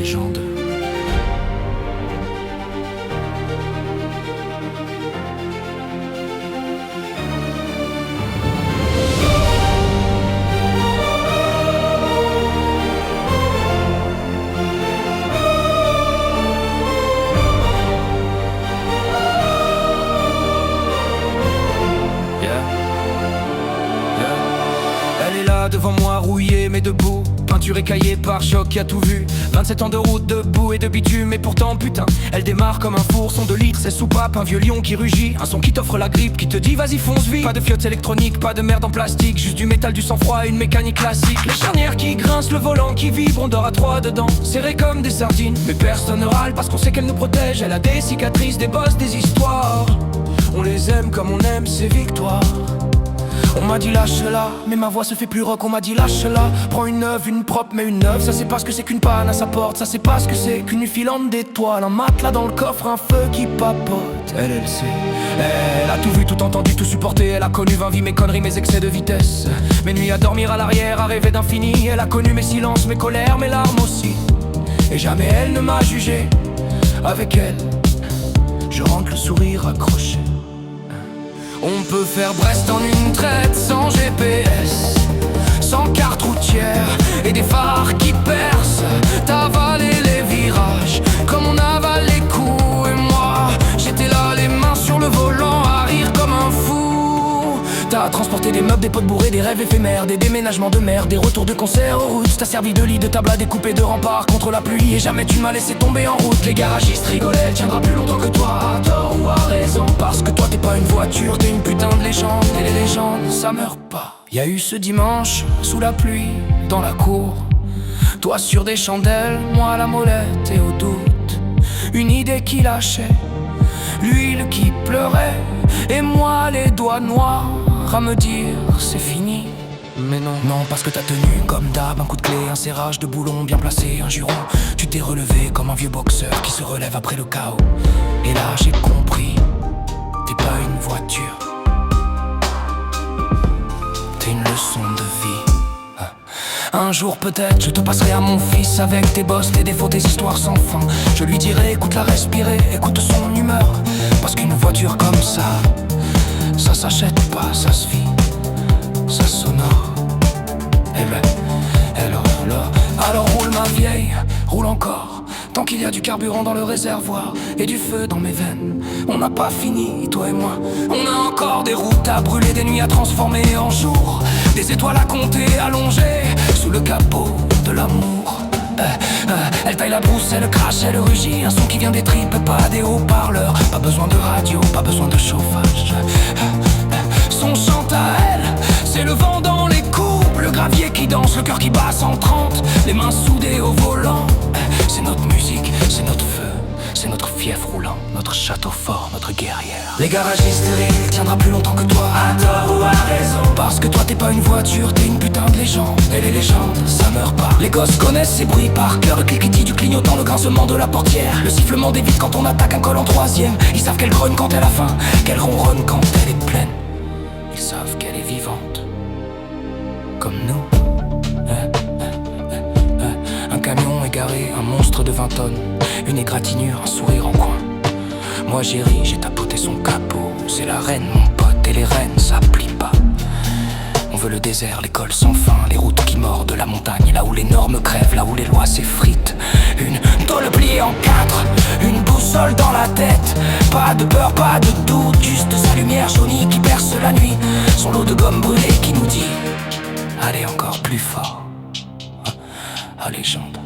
légende. Elle est là devant moi, rouillée mais debout, peinture écaillée par choc qui a tout vu. 27 ans de route, de boue et de bitume, et pourtant putain, elle démarre comme un four. Son 2 litres, c'est soupape, un vieux lion qui rugit, un son qui t'offre la grippe, qui te dit vas-y fonce vite. Pas de fiottes électroniques, pas de merde en plastique, juste du métal, du sang-froid et une mécanique classique. Les charnières qui grincent, le volant qui vibre, on dort à 3 dedans, serré comme des sardines. Mais personne ne râle parce qu'on sait qu'elle nous protège. Elle a des cicatrices, des bosses, des histoires. On les aime comme on aime ses victoires. On m'a dit lâche-la, mais ma voix se fait plus rock. On m'a dit lâche-la, prends une neuve, une propre mais une neuve. Ça c'est pas ce que c'est qu'une panne à sa porte. Ça c'est pas ce que c'est qu'une nuit filante d'étoiles. Un matelas dans le coffre, un feu qui papote. Elle sait, elle a tout vu, tout entendu, tout supporté. Elle a connu 20 vies, mes conneries, mes excès de vitesse. Mes nuits à dormir à l'arrière, à rêver d'infini. Elle a connu mes silences, mes colères, mes larmes aussi. Et jamais elle ne m'a jugé. Avec elle, je rentre le sourire accroché. On peut faire Brest en une traite, sans GPS, sans carte routière et des phares qui percent. T'as avalé les virages comme on avale les coups. Et moi, j'étais là, les mains sur le volant, à rire comme un fou. T'as transporté des meubles, des potes bourrés, des rêves éphémères, des déménagements de mer, des retours de concert aux routes. T'as servi de lit, de table à découper, de rempart contre la pluie. Et jamais tu ne m'as laissé tomber en route. Les garagistes rigolaient, elle tiendra plus longtemps que toi, à tort ou à raison. Parce que toi t'es pas une voiture, t'es une putain de légende. Et les légendes, ça meurt pas. Y'a eu ce dimanche, sous la pluie, dans la cour. Toi sur des chandelles, moi à la molette et au doute. Une idée qui lâchait, l'huile qui pleurait, et moi les doigts noirs à me dire c'est fini. Mais non, non, parce que t'as tenu comme d'hab, un coup de clé, un serrage de boulon bien placé, un juron. Tu t'es relevé comme un vieux boxeur qui se relève après le chaos. Et là j'ai compris, t'es pas une voiture, t'es une leçon de vie. Un jour peut-être je te passerai à mon fils, avec tes bosses, tes défauts, tes histoires sans fin. Je lui dirai écoute-la respirer, écoute son humeur. Parce qu'une voiture comme ça s'achète pas, ça se vit, ça sonore. Eh ben, alors roule ma vieille, roule encore. Tant qu'il y a du carburant dans le réservoir et du feu dans mes veines. On n'a pas fini, toi et moi. On a encore des routes à brûler, des nuits à transformer en jours, des étoiles à compter, allongées sous le capot de l'amour. Elle taille la brousse, elle crache, elle rugit. Un son qui vient des tripes, pas des haut-parleurs. Pas besoin de radio, pas besoin de chauffage. Son chante à elle, c'est le vent dans les coupes, le gravier qui danse, le cœur qui bat 130, les mains soudées au volant. C'est notre musique, c'est notre feu, c'est notre fief roulant, notre château fort, notre guerrière. Les garagistes rient, tiendra plus longtemps que toi, à tort ou à raison. Parce que toi t'es pas une voiture, t'es une putain de légende. Et les légendes, ça meurt pas. Les gosses connaissent ces bruits par cœur, le cliquetis du clignotant, le grincement de la portière, le sifflement des vitres quand on attaque un col en troisième. Ils savent qu'elle grogne quand elle a faim, qu'elle ronronne quand elle est pleine. Ils savent qu'elle est vivante, comme nous. Un camion égaré, un monstre de 20 tonnes, une égratignure, un sourire en coin. Moi j'ai ri, j'ai tapoté son capot. C'est la reine mon pote, et les reines ça plie pas. On veut le désert, l'école sans fin, les routes qui mordent la montagne, là où les normes crèvent, là où les lois s'effritent. Une tôle pliée en 4, une boussole dans la tête. Pas de peur, pas de doute, juste sa lumière jaunie qui perce la nuit. Son lot de gomme brûlée qui nous dit allez encore plus fort. Ah, légende.